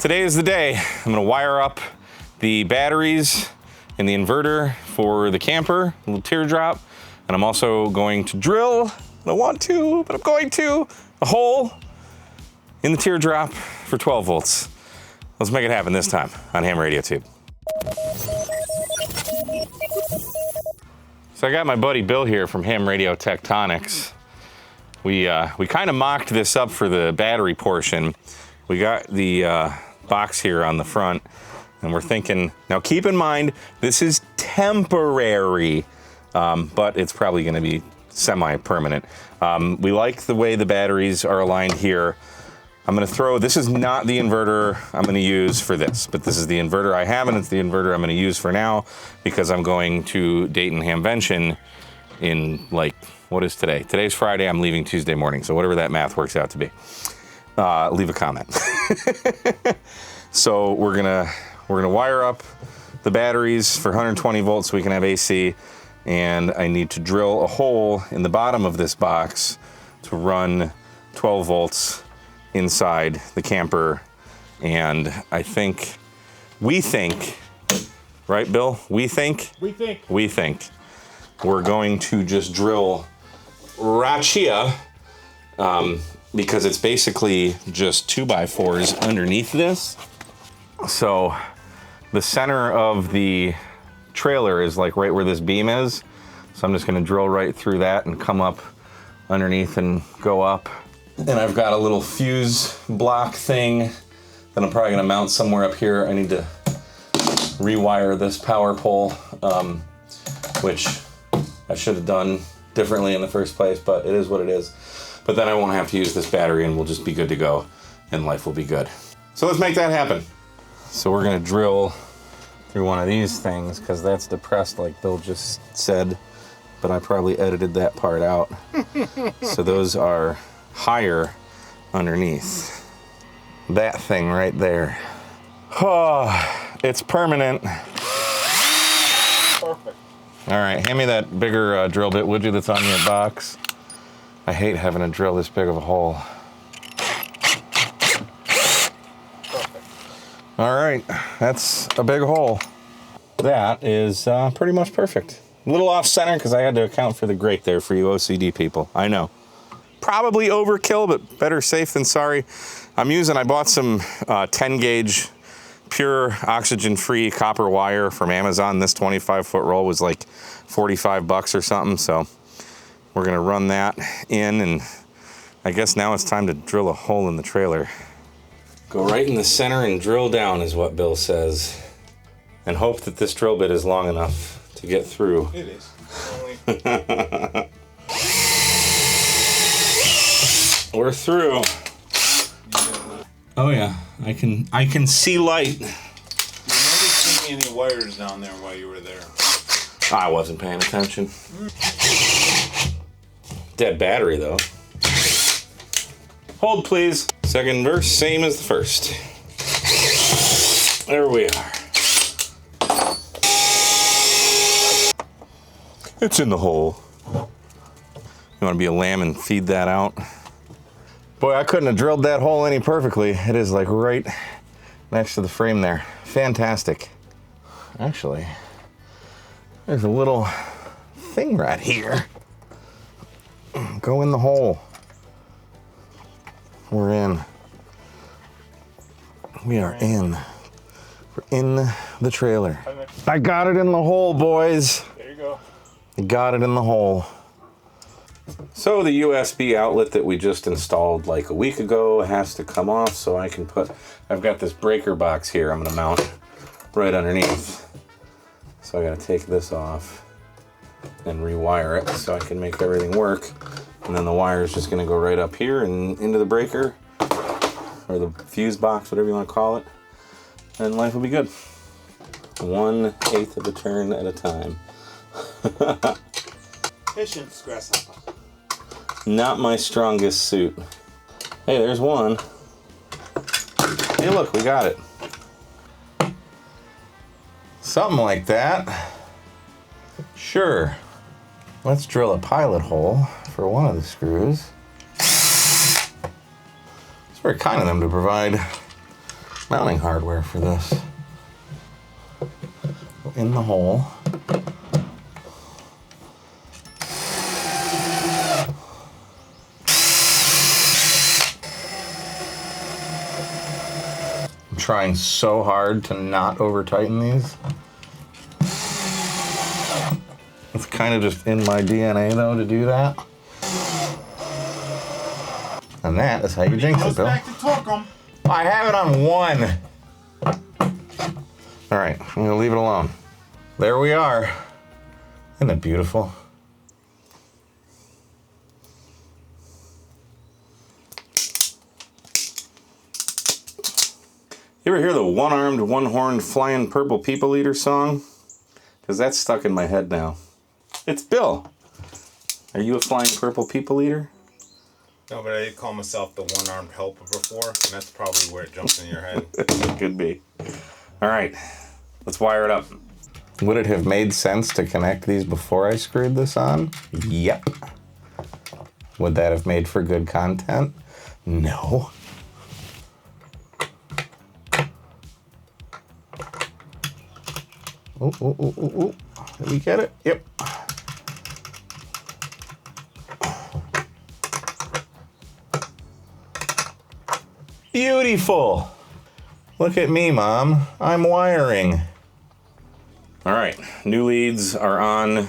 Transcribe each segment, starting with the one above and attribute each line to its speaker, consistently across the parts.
Speaker 1: Today is the day. I'm gonna wire up the batteries in the inverter for the camper, a little Teardrop, and I'm also going to drill, I don't want to, but I'm going to, a hole in the Teardrop for 12 volts. Let's make it happen this time on Ham Radio Tube. So I got my buddy Bill here from Ham Radio Tectonics. We kind of mocked this up for the battery portion. We got the box here on the front, and we're thinking, now keep in mind, this is temporary, but it's probably gonna be semi-permanent. We like the way the batteries are aligned here. I'm gonna throw, this is not the inverter I'm gonna use for this, but this is the inverter I have, and it's the inverter I'm gonna use for now because I'm going to Dayton Hamvention in like, what is today? Today's Friday, I'm leaving Tuesday morning, so whatever that math works out to be. Leave a comment. So we're gonna wire up the batteries for 120 volts so we can have AC, and I need to drill a hole in the bottom of this box to run 12 volts inside the camper. And we think, right, Bill? We think we're going to just drill right here, because it's basically just 2x4s underneath this. So the center of the trailer is like right where this beam is. So I'm just gonna drill right through that and come up underneath and go up. And I've got a little fuse block thing that I'm probably gonna mount somewhere up here. I need to rewire this power pole, which I should have done differently in the first place, but it is what it is. But then I won't have to use this battery and we'll just be good to go and life will be good. So let's make that happen. So we're gonna drill through one of these things because that's depressed like Bill just said, but I probably edited that part out. So those are higher underneath. That thing right there. Oh, it's permanent.
Speaker 2: Perfect.
Speaker 1: All right, hand me that bigger drill bit, would you, that's on your box? I hate having to drill this big of a hole.
Speaker 2: Perfect.
Speaker 1: All right, that's a big hole. That is pretty much perfect. A little off center because I had to account for the grate there for you OCD people, I know. Probably overkill, but better safe than sorry. I bought some 10 gauge pure oxygen-free copper wire from Amazon. This 25-foot roll was like 45 bucks or something, so we're gonna run that in, and I guess now it's time to drill a hole in the trailer. Go right in the center and drill down is what Bill says, and hope that this drill bit is long enough to get through.
Speaker 2: It is.
Speaker 1: We're through. Oh yeah, I can see light.
Speaker 2: You never see any wires down there while you were there.
Speaker 1: I wasn't paying attention. Dead battery though. Hold please. Second verse, same as the first. There we are. It's in the hole. You want to be a lamb and feed that out? Boy, I couldn't have drilled that hole any perfectly. It is like right next to the frame there. Fantastic. Actually, there's a little thing right here. Go in the hole. We're in. We are in. We're in the trailer. I got it in the hole, boys.
Speaker 2: There you go.
Speaker 1: I got it in the hole. So the USB outlet that we just installed like a week ago has to come off so I can I've got this breaker box here I'm gonna mount right underneath. So I gotta take this off and rewire it so I can make everything work. And then the wire is just gonna go right up here and into the breaker, or the fuse box, whatever you wanna call it. And life will be good. 1/8 of a turn at a time.
Speaker 2: Patience, grasshopper.
Speaker 1: Not my strongest suit. Hey, there's one. Hey, look, we got it. Something like that. Sure. Let's drill a pilot hole for one of the screws. It's very kind of them to provide mounting hardware for this. In the hole. I'm trying so hard to not over tighten these. It's kind of just in my DNA though to do that. And that is how you jinx it, Bill.
Speaker 2: Back to torque 'em.
Speaker 1: I have it on 1. All right, I'm gonna leave it alone. There we are. Isn't it beautiful? You ever hear the one-armed, one-horned, flying purple people eater song? Because that's stuck in my head now. It's Bill. Are you a flying purple people eater?
Speaker 2: No, but I did call myself the one-armed helper before, and that's probably where it jumps in your head.
Speaker 1: It could be. All right, let's wire it up. Would it have made sense to connect these before I screwed this on? Yep. Would that have made for good content? No. Oh, oh, oh, oh, oh. Did we get it? Yep. Beautiful. Look at me, Mom. I'm wiring. All right, new leads are on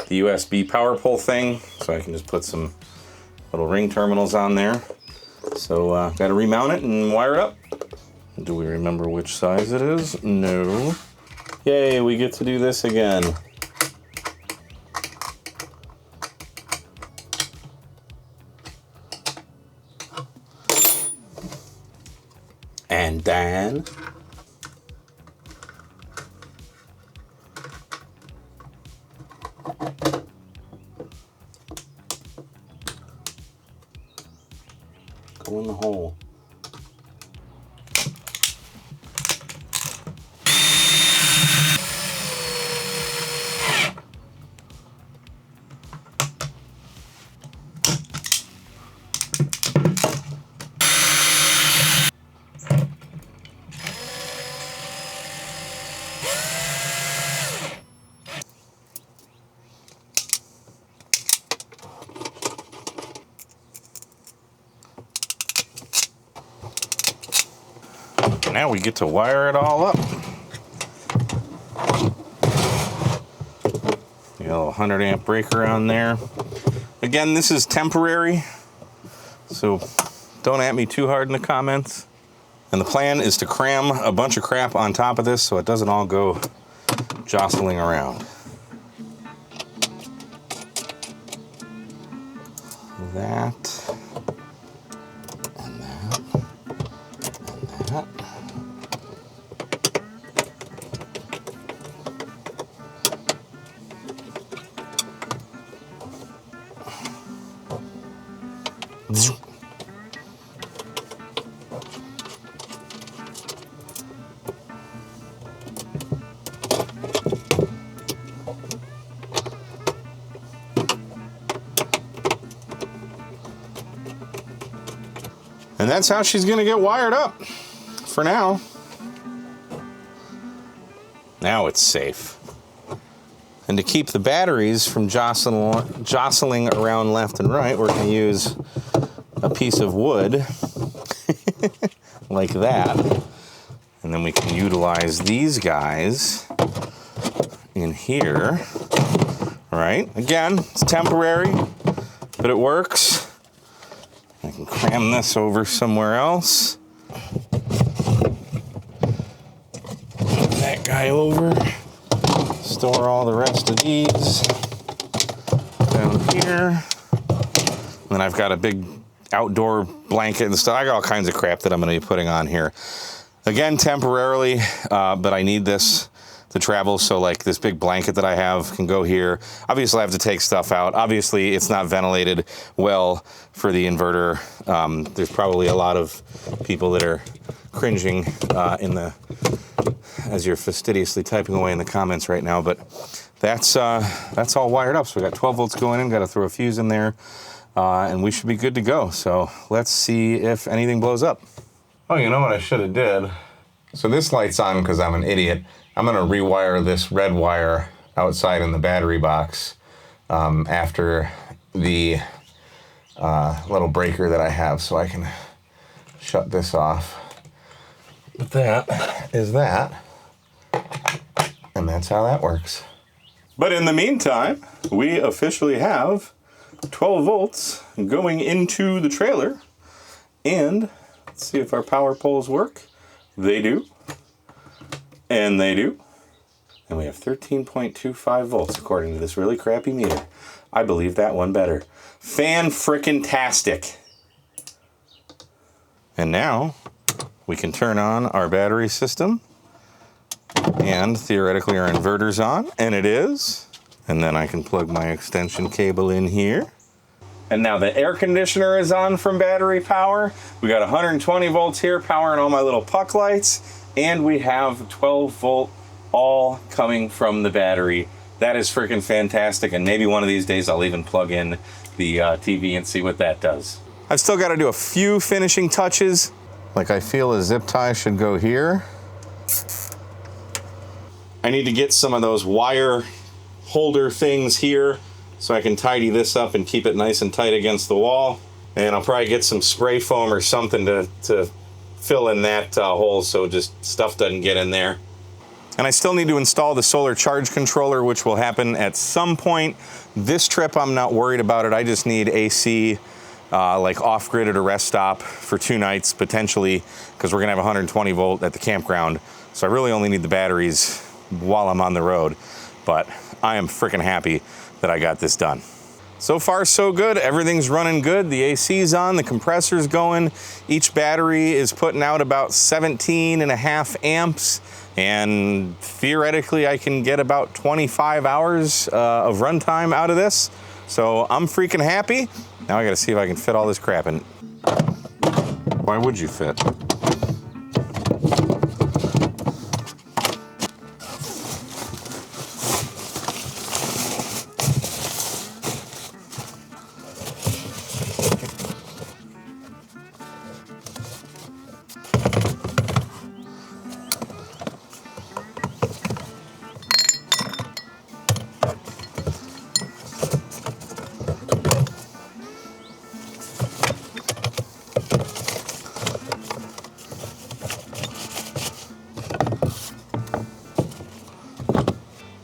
Speaker 1: the USB power pole thing, so I can just put some little ring terminals on there. So got to remount it and wire it up. Do we remember which size it is? No. Yay, we get to do this again. And then go in the hole. Now we get to wire it all up. You got a 100 amp breaker on there. Again, this is temporary, so don't at me too hard in the comments. And the plan is to cram a bunch of crap on top of this so it doesn't all go jostling around. That, and that, and that. And that's how she's gonna get wired up for now. Now it's safe. And to keep the batteries from jostling around left and right, we're gonna use a piece of wood like that. And then we can utilize these guys in here, right? Again, it's temporary, but it works. I can cram this over somewhere else. Move that guy over. Store all the rest of these down here. And then I've got a big outdoor blanket and stuff. I got all kinds of crap that I'm going to be putting on here. Again, temporarily, but I need this to travel, so like this big blanket that I have can go here. Obviously I have to take stuff out. Obviously it's not ventilated well for the inverter. There's probably a lot of people that are cringing as you're fastidiously typing away in the comments right now, but that's all wired up. So we got 12 volts going in, got to throw a fuse in there, and we should be good to go. So let's see if anything blows up. Oh, you know what I should have did? So this light's on because I'm an idiot. I'm gonna rewire this red wire outside in the battery box after the little breaker that I have, so I can shut this off. But that is that. And that's how that works. But in the meantime, we officially have 12 volts going into the trailer. And let's see if our power poles work. They do. And they do. And we have 13.25 volts according to this really crappy meter. I believe that one better. Fan-frickin-tastic. And now we can turn on our battery system. And theoretically our inverter's on, and it is. And then I can plug my extension cable in here. And now the air conditioner is on from battery power. We got 120 volts here powering all my little puck lights. And we have 12 volt all coming from the battery. That is freaking fantastic. And maybe one of these days I'll even plug in the TV and see what that does. I've still got to do a few finishing touches. Like I feel a zip tie should go here. I need to get some of those wire holder things here so I can tidy this up and keep it nice and tight against the wall. And I'll probably get some spray foam or something to fill in that hole so just stuff doesn't get in there. And I still need to install the solar charge controller, which will happen at some point. This trip, I'm not worried about it. I just need AC, like off-grid at a rest stop for 2 nights, potentially, because we're gonna have 120 volt at the campground. So I really only need the batteries while I'm on the road. But I am freaking happy that I got this done. So far, so good. Everything's running good. The AC's on, the compressor's going. Each battery is putting out about 17.5 amps. And theoretically, I can get about 25 hours of runtime out of this. So I'm freaking happy. Now I gotta see if I can fit all this crap in. Why would you fit?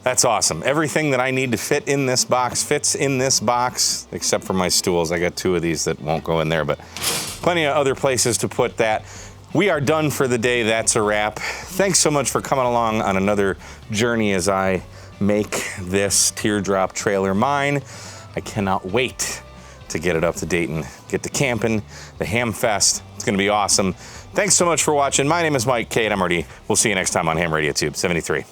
Speaker 1: That's awesome. Everything that I need to fit in this box fits in this box, except for my stools. I got 2 of these that won't go in there, but plenty of other places to put that. We are done for the day. That's a wrap. Thanks so much for coming along on another journey as I make this Teardrop trailer mine. I cannot wait to get it up to date and get to camping, the Ham Fest. It's gonna be awesome. Thanks so much for watching. My name is Mike K, and I'm Marty. We'll see you next time on Ham Radio Tube 73.